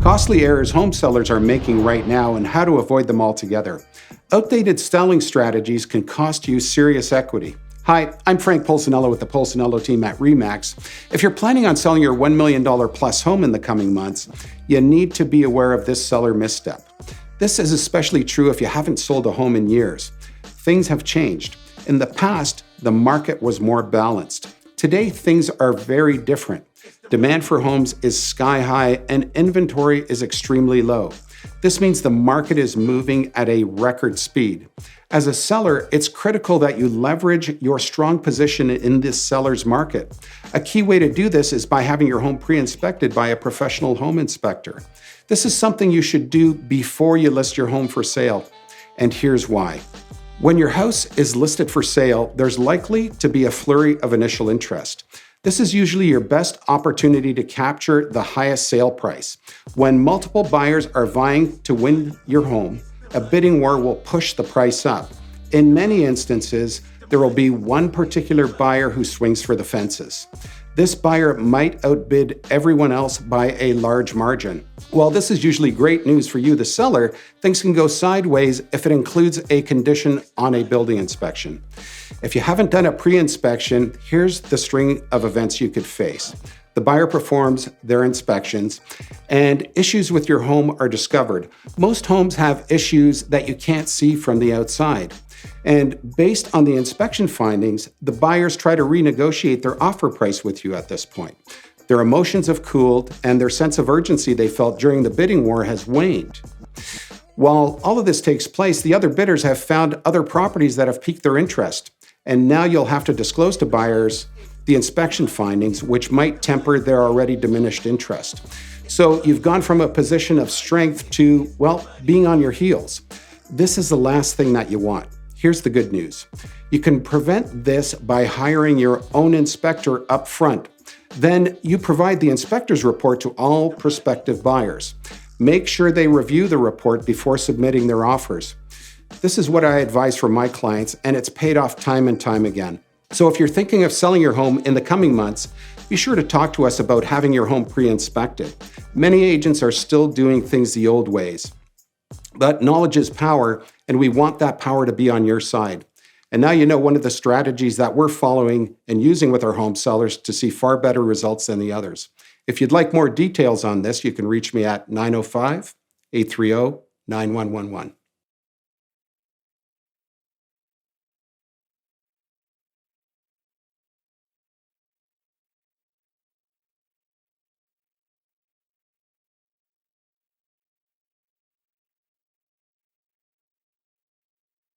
Costly errors home sellers are making right now and how to avoid them altogether. Outdated selling strategies can cost you serious equity. Hi, I'm Frank Polsinello with the Polsinello Team at RE/MAX. If you're planning on selling your $1 million plus home in the coming months, you need to be aware of this seller misstep. This is especially true if you haven't sold a home in years. Things have changed. In the past, the market was more balanced. Today, things are very different. Demand for homes is sky high and inventory is extremely low. This means the market is moving at a record speed. As a seller, it's critical that you leverage your strong position in this seller's market. A key way to do this is by having your home pre-inspected by a professional home inspector. This is something you should do before you list your home for sale. And here's why. When your house is listed for sale, there's likely to be a flurry of initial interest. This is usually your best opportunity to capture the highest sale price. When multiple buyers are vying to win your home, a bidding war will push the price up. In many instances, there will be one particular buyer who swings for the fences. This buyer might outbid everyone else by a large margin. While this is usually great news for you, the seller, things can go sideways if it includes a condition on a building inspection. If you haven't done a pre-inspection, here's the string of events you could face. The buyer performs their inspections and issues with your home are discovered. Most homes have issues that you can't see from the outside. And based on the inspection findings, the buyers try to renegotiate their offer price with you at this point. Their emotions have cooled and their sense of urgency they felt during the bidding war has waned. While all of this takes place, the other bidders have found other properties that have piqued their interest. And now you'll have to disclose to buyers the inspection findings, which might temper their already diminished interest. So you've gone from a position of strength to, well, being on your heels. This is the last thing that you want. Here's the good news. You can prevent this by hiring your own inspector up front. Then you provide the inspector's report to all prospective buyers. Make sure they review the report before submitting their offers. This is what I advise for my clients, and it's paid off time and time again. So if you're thinking of selling your home in the coming months, be sure to talk to us about having your home pre-inspected. Many agents are still doing things the old ways. But knowledge is power, and we want that power to be on your side. And now you know one of the strategies that we're following and using with our home sellers to see far better results than the others. If you'd like more details on this, you can reach me at 905-830-9111.